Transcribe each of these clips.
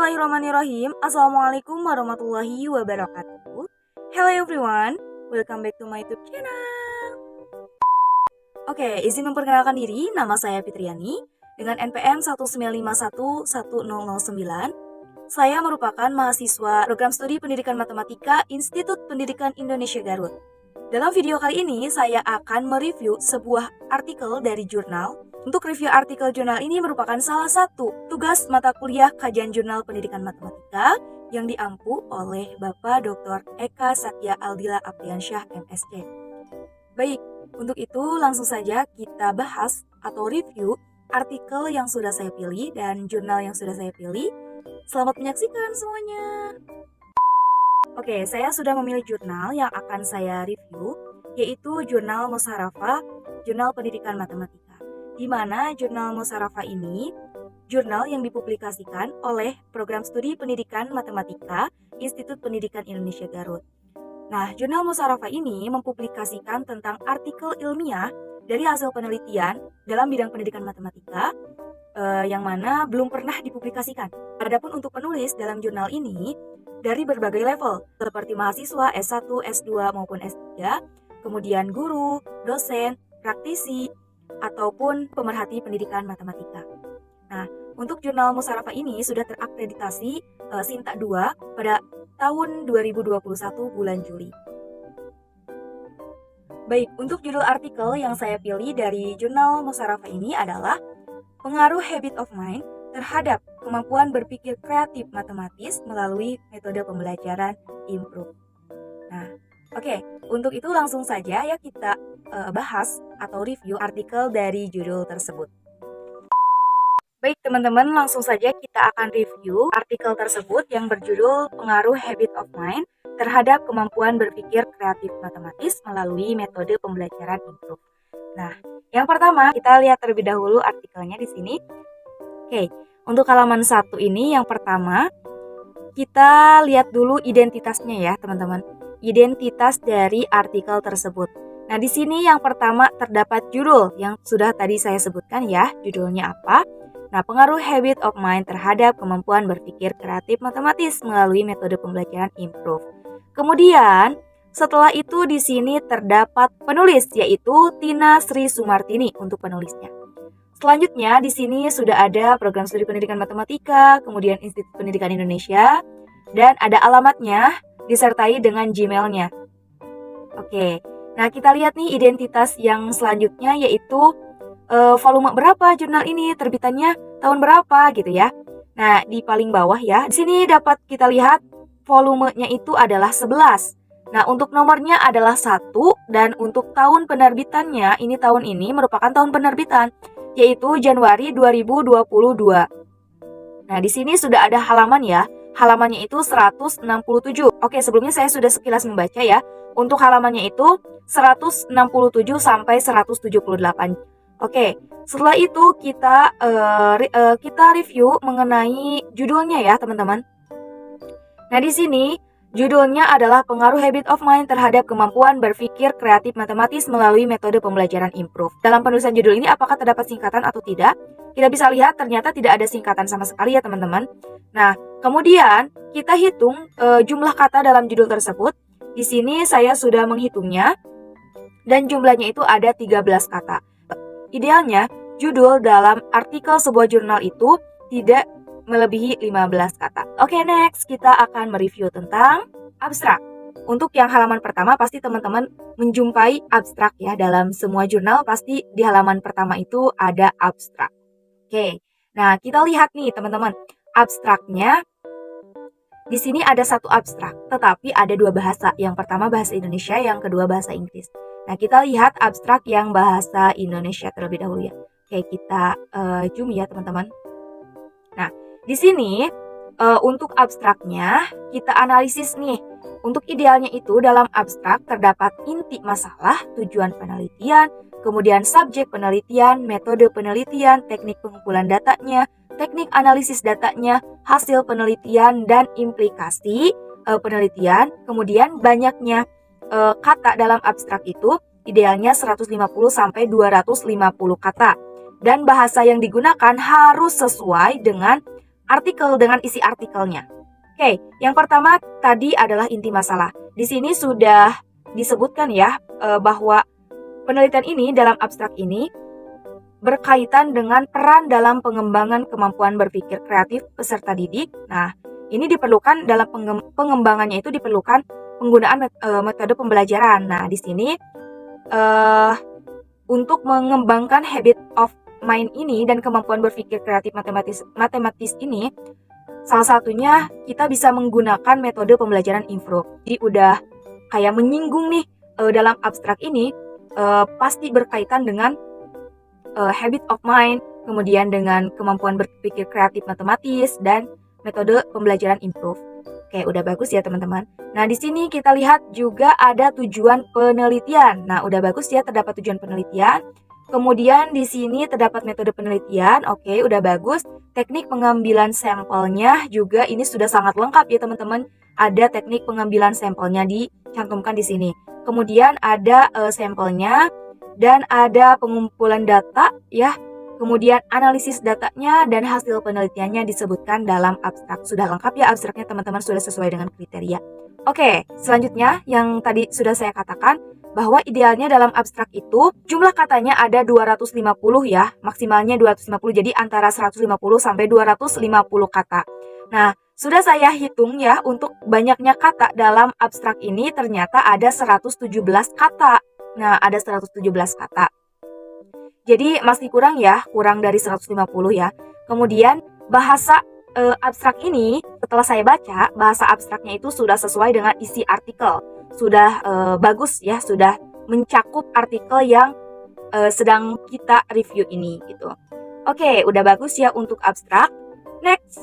Bismillahirrahmanirrahim. Assalamualaikum warahmatullahi wabarakatuh. Hello everyone, welcome back to my YouTube channel. Oke, izin memperkenalkan diri, nama saya Fitriani dengan NPM 1951109. Saya merupakan mahasiswa program studi pendidikan matematika Institut Pendidikan Indonesia Garut. Dalam video kali ini, saya akan mereview sebuah artikel dari jurnal. Untuk review artikel jurnal ini merupakan salah satu tugas mata kuliah kajian jurnal pendidikan matematika yang diampu oleh Bapak Dr. Eka Satya Aldila Apriansyah, MSc. Baik, untuk itu langsung saja kita bahas atau review artikel yang sudah saya pilih dan jurnal yang sudah saya pilih. Selamat menyaksikan semuanya. Oke, saya sudah memilih jurnal yang akan saya review, yaitu Jurnal Musharrafah, Jurnal Pendidikan Matematika. Di mana jurnal Musharrafah ini jurnal yang dipublikasikan oleh Program Studi Pendidikan Matematika Institut Pendidikan Indonesia Garut. Nah, jurnal Musharrafah ini mempublikasikan tentang artikel ilmiah dari hasil penelitian dalam bidang pendidikan matematika yang mana belum pernah dipublikasikan. Adapun untuk penulis dalam jurnal ini dari berbagai level, seperti mahasiswa S1, S2 maupun S3, kemudian guru, dosen, praktisi, ataupun pemerhati pendidikan matematika. Nah, untuk jurnal Musharrafah ini sudah terakreditasi Sinta 2 pada tahun 2021 bulan Juli. Baik, untuk judul artikel yang saya pilih dari jurnal Musharrafah ini adalah Pengaruh Habit of Mind terhadap kemampuan berpikir kreatif matematis melalui metode pembelajaran improve. Nah, oke, untuk itu langsung saja ya kita bahas atau review artikel dari judul tersebut. Baik teman-teman, langsung saja kita akan review artikel tersebut yang berjudul Pengaruh Habit of Mind terhadap kemampuan berpikir kreatif matematis melalui metode pembelajaran improve. Nah, yang pertama kita lihat terlebih dahulu artikelnya di sini. Oke, untuk halaman 1 ini yang pertama kita lihat dulu identitasnya ya teman-teman. Identitas dari artikel tersebut. Nah, di sini yang pertama terdapat judul yang sudah tadi saya sebutkan ya, judulnya apa? Nah, pengaruh habit of mind terhadap kemampuan berpikir kreatif matematis melalui metode pembelajaran improve. Kemudian, setelah itu di sini terdapat penulis yaitu Tina Sri Sumartini untuk penulisnya. Selanjutnya di sini sudah ada Program Studi Pendidikan Matematika, kemudian Institut Pendidikan Indonesia, dan ada alamatnya disertai dengan Gmail-nya. Oke, nah kita lihat nih identitas yang selanjutnya yaitu volume berapa jurnal ini, terbitannya tahun berapa gitu ya. Nah di paling bawah ya, di sini dapat kita lihat volumenya itu adalah 11. Nah untuk nomornya adalah 1 dan untuk tahun penerbitannya, ini tahun ini merupakan tahun penerbitan yaitu Januari 2022. Nah di sini sudah ada halaman ya. Halamannya itu 167. Oke, sebelumnya saya sudah sekilas membaca ya. Untuk halamannya itu 167 sampai 178. Oke, setelah itu kita review mengenai judulnya ya, teman-teman. Nah, di sini judulnya adalah Pengaruh Habit of Mind terhadap kemampuan berpikir kreatif matematis melalui metode pembelajaran improve. Dalam penulisan judul ini apakah terdapat singkatan atau tidak? Kita bisa lihat ternyata tidak ada singkatan sama sekali ya, teman-teman. Nah, kemudian kita hitung jumlah kata dalam judul tersebut. Di sini saya sudah menghitungnya dan jumlahnya itu ada 13 kata. Idealnya, judul dalam artikel sebuah jurnal itu tidak melebihi 15 kata. Oke, next kita akan mereview tentang abstrak. Untuk yang halaman pertama pasti teman-teman menjumpai abstrak ya. Dalam semua jurnal pasti di halaman pertama itu ada abstrak. Oke, nah kita lihat nih teman-teman. Abstraknya di sini ada satu abstrak, tetapi ada dua bahasa. Yang pertama bahasa Indonesia, yang kedua bahasa Inggris. Nah, kita lihat abstrak yang bahasa Indonesia terlebih dahulu ya. Oke, kita zoom ya teman-teman. Nah, di sini untuk abstraknya kita analisis nih. Untuk idealnya itu dalam abstrak terdapat inti masalah, tujuan penelitian, kemudian subjek penelitian, metode penelitian, teknik pengumpulan datanya, teknik analisis datanya, hasil penelitian, dan implikasi penelitian. Kemudian banyaknya kata dalam abstrak itu idealnya 150 sampai 250 kata. Dan bahasa yang digunakan harus sesuai dengan artikel dengan isi artikelnya. Oke, yang pertama tadi adalah inti masalah. Di sini sudah disebutkan ya bahwa penelitian ini dalam abstrak ini berkaitan dengan peran dalam pengembangan kemampuan berpikir kreatif peserta didik. Nah, ini diperlukan dalam pengembangannya itu diperlukan penggunaan metode pembelajaran. Nah, di sini untuk mengembangkan habit of mind ini dan kemampuan berpikir kreatif matematis ini, salah satunya kita bisa menggunakan metode pembelajaran improve. Jadi udah kayak menyinggung nih dalam abstrak ini pasti berkaitan dengan habit of mind, kemudian dengan kemampuan berpikir kreatif matematis dan metode pembelajaran improve. Oke, udah bagus ya teman-teman. Nah, di sini kita lihat juga ada tujuan penelitian. Nah, udah bagus ya terdapat tujuan penelitian. Kemudian di sini terdapat metode penelitian. Oke, udah bagus. Teknik pengambilan sampelnya juga ini sudah sangat lengkap ya teman-teman. Ada teknik pengambilan sampelnya dicantumkan di sini. Kemudian ada sampelnya dan ada pengumpulan data ya. Kemudian analisis datanya dan hasil penelitiannya disebutkan dalam abstrak. Sudah lengkap ya abstraknya teman-teman, sudah sesuai dengan kriteria. Oke, selanjutnya yang tadi sudah saya katakan bahwa idealnya dalam abstrak itu jumlah katanya ada 250 ya, maksimalnya 250. Jadi antara 150 sampai 250 kata. Nah, sudah saya hitung ya untuk banyaknya kata dalam abstrak ini ternyata ada 117 kata. Nah, ada 117 kata. Jadi masih kurang ya, kurang dari 150 ya. Kemudian bahasa abstrak ini setelah saya baca, bahasa abstraknya itu sudah sesuai dengan isi artikel. Sudah bagus ya, sudah mencakup artikel yang sedang kita review ini gitu. Oke, udah bagus ya untuk abstrak. Next.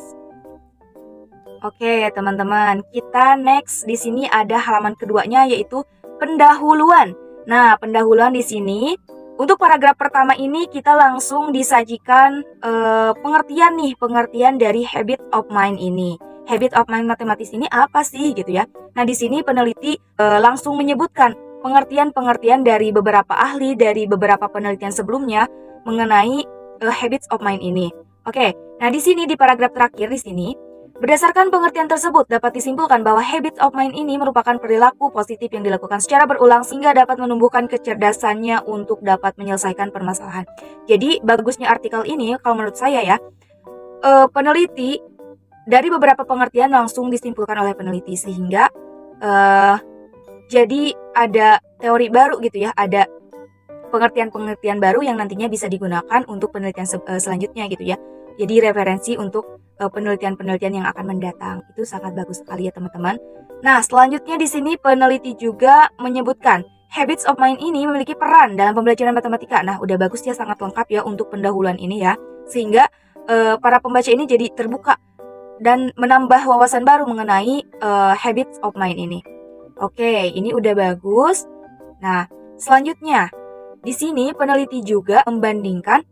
Oke, teman-teman, kita next di sini ada halaman keduanya yaitu pendahuluan. Nah, pendahuluan di sini untuk paragraf pertama ini kita langsung disajikan pengertian dari habit of mind ini. Habit of mind matematis ini apa sih gitu ya? Nah, di sini peneliti langsung menyebutkan pengertian-pengertian dari beberapa ahli dari beberapa penelitian sebelumnya mengenai habits of mind ini. Oke, nah di sini di paragraf terakhir di sini berdasarkan pengertian tersebut, dapat disimpulkan bahwa habit of mind ini merupakan perilaku positif yang dilakukan secara berulang sehingga dapat menumbuhkan kecerdasannya untuk dapat menyelesaikan permasalahan. Jadi, bagusnya artikel ini, kalau menurut saya ya, peneliti dari beberapa pengertian langsung disimpulkan oleh peneliti sehingga jadi ada teori baru gitu ya, ada pengertian-pengertian baru yang nantinya bisa digunakan untuk penelitian selanjutnya gitu ya. Jadi referensi untuk penelitian-penelitian yang akan mendatang. Itu sangat bagus sekali ya teman-teman. Nah, selanjutnya di sini peneliti juga menyebutkan habits of mind ini memiliki peran dalam pembelajaran matematika. Nah, udah bagus ya, sangat lengkap ya untuk pendahuluan ini ya. Sehingga para pembaca ini jadi terbuka dan menambah wawasan baru mengenai habits of mind ini. Oke, ini udah bagus. Nah, selanjutnya di sini peneliti juga membandingkan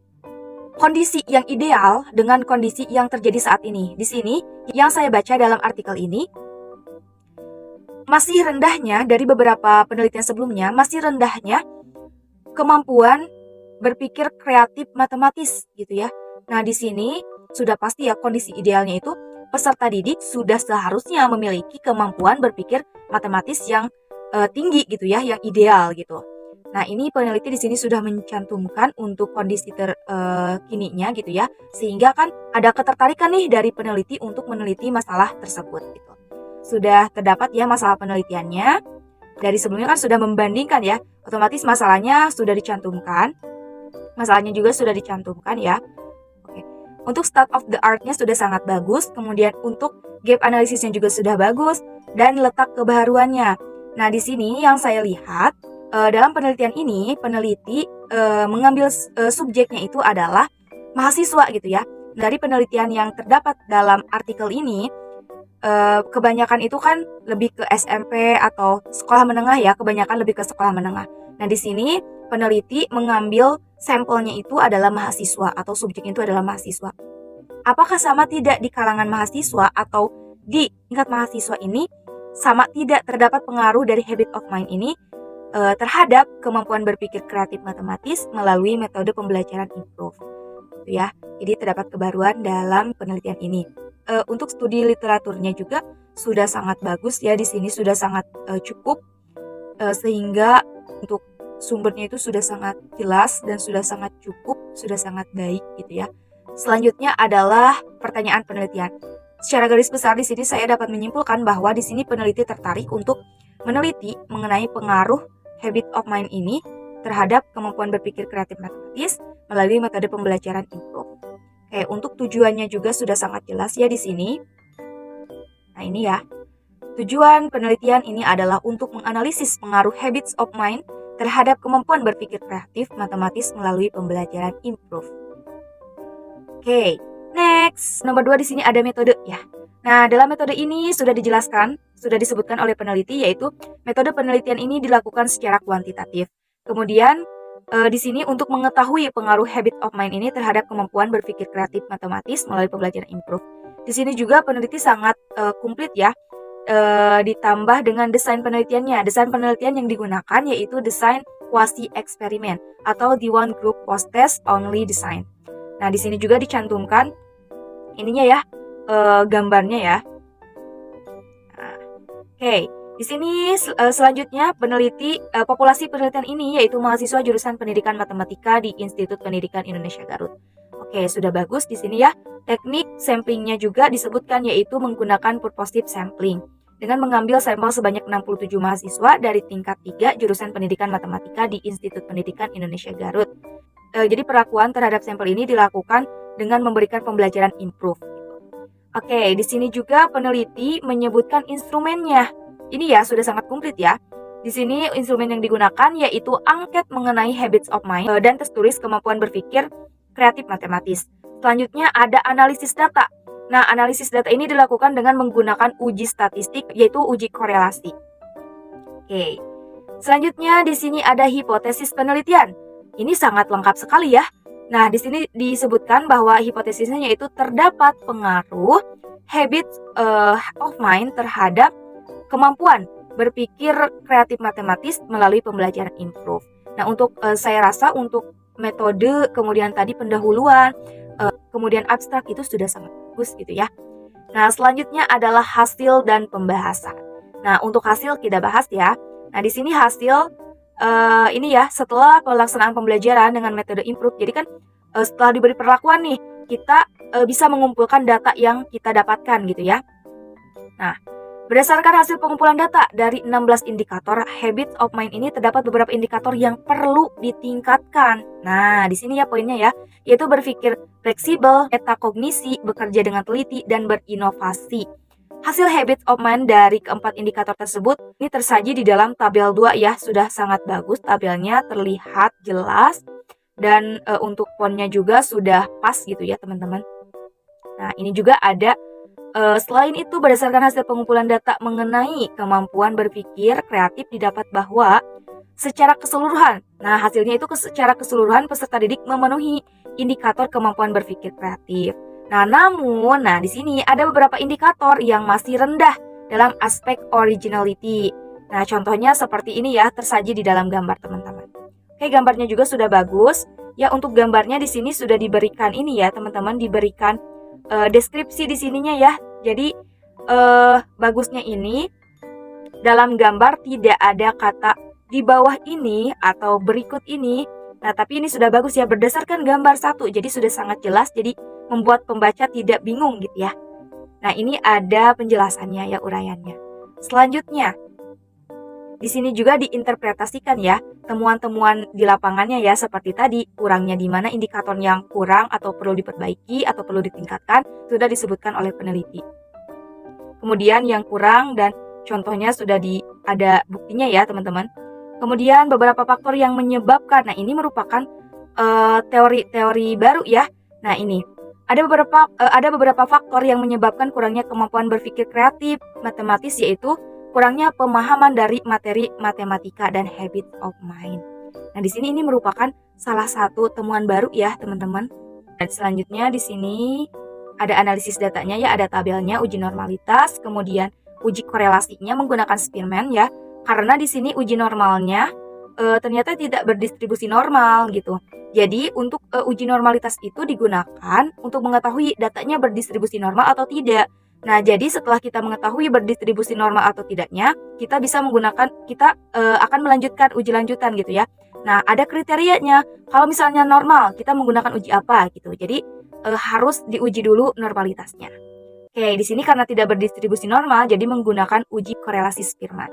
kondisi yang ideal dengan kondisi yang terjadi saat ini. Di sini, yang saya baca dalam artikel ini, masih rendahnya dari beberapa penelitian sebelumnya, masih rendahnya kemampuan berpikir kreatif matematis gitu ya. Nah, di sini sudah pasti ya kondisi idealnya itu peserta didik sudah seharusnya memiliki kemampuan berpikir matematis yang tinggi gitu ya, yang ideal gitu. Nah, ini peneliti di sini sudah mencantumkan untuk kondisi terkininya gitu ya. Sehingga kan ada ketertarikan nih dari peneliti untuk meneliti masalah tersebut gitu. Sudah terdapat ya masalah penelitiannya. Dari sebelumnya kan sudah membandingkan ya. Otomatis masalahnya sudah dicantumkan. Masalahnya juga sudah dicantumkan ya. Oke. Untuk state of the art-nya sudah sangat bagus. Kemudian untuk gap analisisnya juga sudah bagus. Dan letak kebaharuannya. Nah, di sini yang saya lihat dalam penelitian ini, peneliti mengambil subjeknya itu adalah mahasiswa gitu ya. Dari penelitian yang terdapat dalam artikel ini, kebanyakan itu kan lebih ke SMP atau sekolah menengah ya, kebanyakan lebih ke sekolah menengah. Nah, di sini peneliti mengambil sampelnya itu adalah mahasiswa atau subjeknya itu adalah mahasiswa. Apakah sama tidak di kalangan mahasiswa atau di tingkat mahasiswa ini sama tidak terdapat pengaruh dari habit of mind ini terhadap kemampuan berpikir kreatif matematis melalui metode pembelajaran improve gitu ya. Jadi terdapat kebaruan dalam penelitian ini. untuk studi literaturnya juga sudah sangat bagus ya, di sini sudah sangat cukup, sehingga untuk sumbernya itu sudah sangat jelas dan sudah sangat cukup, sudah sangat baik gitu ya. Selanjutnya adalah pertanyaan penelitian. Secara garis besar di sini saya dapat menyimpulkan bahwa di sini peneliti tertarik untuk meneliti mengenai pengaruh habit of mind ini terhadap kemampuan berpikir kreatif matematis melalui metode pembelajaran improve. Oke, untuk tujuannya juga sudah sangat jelas ya di sini. Nah, ini ya. Tujuan penelitian ini adalah untuk menganalisis pengaruh habits of mind terhadap kemampuan berpikir kreatif matematis melalui pembelajaran improve. Oke, next. Nomor 2 di sini ada metode ya. Nah, dalam metode ini sudah dijelaskan, sudah disebutkan oleh peneliti, yaitu metode penelitian ini dilakukan secara kuantitatif. Kemudian di sini untuk mengetahui pengaruh habit of mind ini terhadap kemampuan berpikir kreatif matematis melalui pembelajaran improve. Di sini juga peneliti sangat komplit ya, ditambah dengan desain penelitiannya. Desain penelitian yang digunakan yaitu desain quasi eksperimen atau the one group post test only design. Nah, di sini juga dicantumkan ininya ya, gambarnya ya. Nah, oke. Di sini selanjutnya populasi penelitian ini yaitu mahasiswa jurusan Pendidikan Matematika di Institut Pendidikan Indonesia Garut. Oke, sudah bagus di sini ya. Teknik samplingnya juga disebutkan yaitu menggunakan purposive sampling dengan mengambil sampel sebanyak 67 mahasiswa dari tingkat 3 jurusan Pendidikan Matematika di Institut Pendidikan Indonesia Garut. Jadi perlakuan terhadap sampel ini dilakukan dengan memberikan pembelajaran improve. Oke, di sini juga peneliti menyebutkan instrumennya. Ini ya sudah sangat komplit ya. Di sini instrumen yang digunakan yaitu angket mengenai habits of mind dan tes tulis kemampuan berpikir kreatif matematis. Selanjutnya ada analisis data. Nah, analisis data ini dilakukan dengan menggunakan uji statistik yaitu uji korelasi. Oke. Selanjutnya di sini ada hipotesis penelitian. Ini sangat lengkap sekali ya. Nah, di sini disebutkan bahwa hipotesisnya yaitu terdapat pengaruh habits of mind terhadap kemampuan berpikir kreatif matematis melalui pembelajaran improve. Nah, untuk saya rasa untuk metode, kemudian tadi pendahuluan, kemudian abstrak itu sudah sangat bagus gitu ya. Nah, selanjutnya adalah hasil dan pembahasan. Nah, untuk hasil kita bahas ya. Nah, di sini hasil ini ya, setelah pelaksanaan pembelajaran dengan metode improve. Jadi kan setelah diberi perlakuan nih, kita bisa mengumpulkan data yang kita dapatkan gitu ya. Nah, berdasarkan hasil pengumpulan data dari 16 indikator habit of mind ini terdapat beberapa indikator yang perlu ditingkatkan. Nah, di sini ya poinnya ya, yaitu berpikir fleksibel, metakognisi, bekerja dengan teliti, dan berinovasi. Hasil habit of mind dari keempat indikator tersebut ini tersaji di dalam tabel 2 ya, sudah sangat bagus tabelnya, terlihat jelas, dan untuk fontnya juga sudah pas gitu ya teman-teman. Nah, ini juga ada selain itu, berdasarkan hasil pengumpulan data mengenai kemampuan berpikir kreatif didapat bahwa secara keseluruhan, nah hasilnya itu secara keseluruhan peserta didik memenuhi indikator kemampuan berpikir kreatif. Nah, namun, di sini ada beberapa indikator yang masih rendah dalam aspek originality. Nah, contohnya seperti ini ya, tersaji di dalam gambar teman-teman. Oke, gambarnya juga sudah bagus. Ya, untuk gambarnya di sini sudah diberikan ini ya, teman-teman, diberikan deskripsi di sininya ya. Jadi bagusnya ini dalam gambar tidak ada kata di bawah ini atau berikut ini. Nah, tapi ini sudah bagus ya berdasarkan gambar satu. Jadi sudah sangat jelas, jadi membuat pembaca tidak bingung gitu ya. Nah, ini ada penjelasannya ya, uraiannya. Selanjutnya di sini juga diinterpretasikan ya temuan-temuan di lapangannya ya, seperti tadi kurangnya di mana indikator yang kurang atau perlu diperbaiki atau perlu ditingkatkan sudah disebutkan oleh peneliti. Kemudian yang kurang dan contohnya sudah ada buktinya ya teman-teman. Kemudian beberapa faktor yang menyebabkan, nah ini merupakan teori-teori baru ya. Nah, ini ada beberapa faktor yang menyebabkan kurangnya kemampuan berpikir kreatif matematis, yaitu kurangnya pemahaman dari materi matematika dan habit of mind. Nah, di sini ini merupakan salah satu temuan baru ya, teman-teman. Dan selanjutnya di sini ada analisis datanya ya, ada tabelnya, uji normalitas, kemudian uji korelasinya menggunakan Spearman ya. Karena di sini uji normalnya ternyata tidak berdistribusi normal gitu. Jadi untuk uji normalitas itu digunakan untuk mengetahui datanya berdistribusi normal atau tidak. Nah, jadi setelah kita mengetahui berdistribusi normal atau tidaknya, kita bisa menggunakan akan melanjutkan uji lanjutan gitu ya. Nah, ada kriterianya. Kalau misalnya normal, kita menggunakan uji apa gitu. Jadi harus diuji dulu normalitasnya. Oke, di sini karena tidak berdistribusi normal, jadi menggunakan uji korelasi Spearman.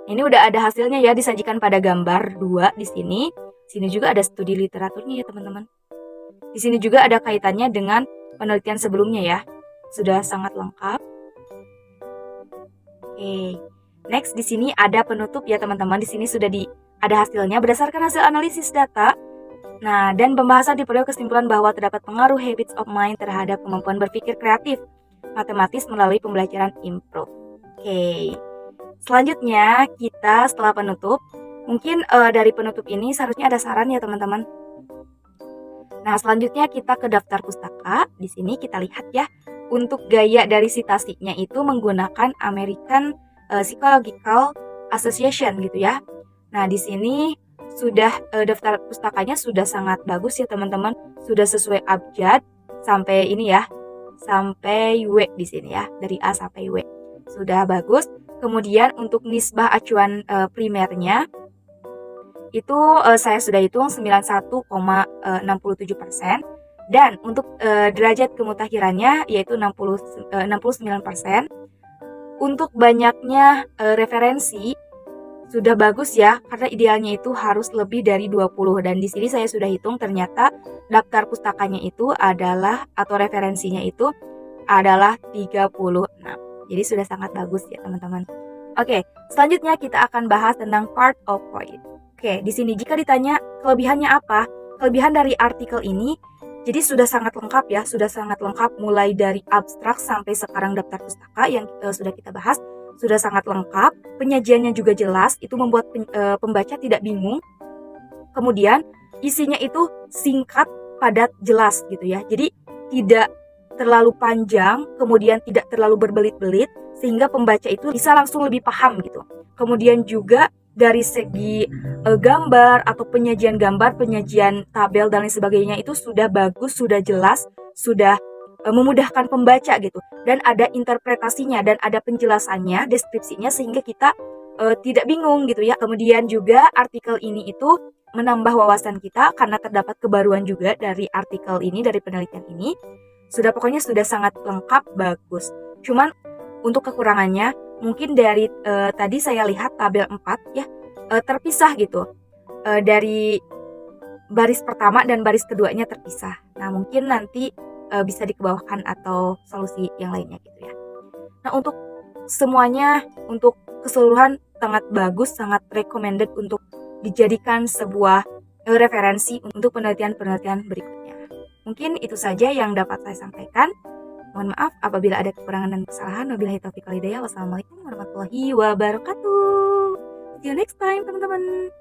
Ini udah ada hasilnya ya, disajikan pada gambar 2 di sini. Sini juga ada studi literaturnya ya teman-teman. Di sini juga ada kaitannya dengan penelitian sebelumnya ya. Sudah sangat lengkap. Oke. Next di sini ada penutup ya teman-teman. Di sini sudah ada hasilnya berdasarkan hasil analisis data. Nah, dan pembahasan diperoleh kesimpulan bahwa terdapat pengaruh habits of mind terhadap kemampuan berpikir kreatif matematis melalui pembelajaran improve. Oke. Selanjutnya kita setelah penutup, mungkin dari penutup ini seharusnya ada saran ya teman-teman. Nah, selanjutnya kita ke daftar pustaka. Di sini kita lihat ya, untuk gaya dari citasinya itu menggunakan American Psychological Association gitu ya. Nah, di sini sudah daftar pustakanya sudah sangat bagus ya teman-teman, sudah sesuai abjad sampai ini ya, sampai W di sini ya, dari A sampai W. Sudah bagus. Kemudian untuk nisbah acuan primernya itu saya sudah hitung 91,67%, dan untuk derajat kemutakhirannya yaitu 69%. Untuk banyaknya referensi sudah bagus ya, karena idealnya itu harus lebih dari 20, dan di sini saya sudah hitung ternyata daftar pustakanya itu adalah atau referensinya itu adalah 36. Jadi sudah sangat bagus ya teman-teman. Oke, selanjutnya kita akan bahas tentang part of point. Oke, di sini jika ditanya kelebihannya apa? Kelebihan dari artikel ini jadi sudah sangat lengkap ya, sudah sangat lengkap mulai dari abstrak sampai sekarang daftar pustaka yang sudah kita bahas, sudah sangat lengkap. Penyajiannya juga jelas, itu membuat pembaca tidak bingung. Kemudian isinya itu singkat, padat, jelas gitu ya. Jadi tidak terlalu panjang, kemudian tidak terlalu berbelit-belit, sehingga pembaca itu bisa langsung lebih paham gitu. Kemudian juga dari segi gambar atau penyajian gambar, penyajian tabel dan lain sebagainya itu sudah bagus, sudah jelas, sudah memudahkan pembaca gitu. Dan ada interpretasinya dan ada penjelasannya, deskripsinya, sehingga kita tidak bingung gitu ya. Kemudian juga artikel ini itu menambah wawasan kita karena terdapat kebaruan juga dari artikel ini, dari penelitian ini. Pokoknya sudah sangat lengkap, bagus. Cuman untuk kekurangannya mungkin dari tadi saya lihat tabel 4 ya, terpisah gitu. Dari baris pertama dan baris keduanya terpisah. Nah, mungkin nanti bisa dikebawahkan atau solusi yang lainnya gitu ya. Nah, untuk semuanya, untuk keseluruhan sangat bagus, sangat recommended untuk dijadikan sebuah referensi untuk penelitian-penelitian berikutnya. Mungkin itu saja yang dapat saya sampaikan. Mohon maaf apabila ada kekurangan dan kesalahan. Wabillahi taufiq wal hidayah. Wassalamualaikum warahmatullahi wabarakatuh. See you next time, teman-teman.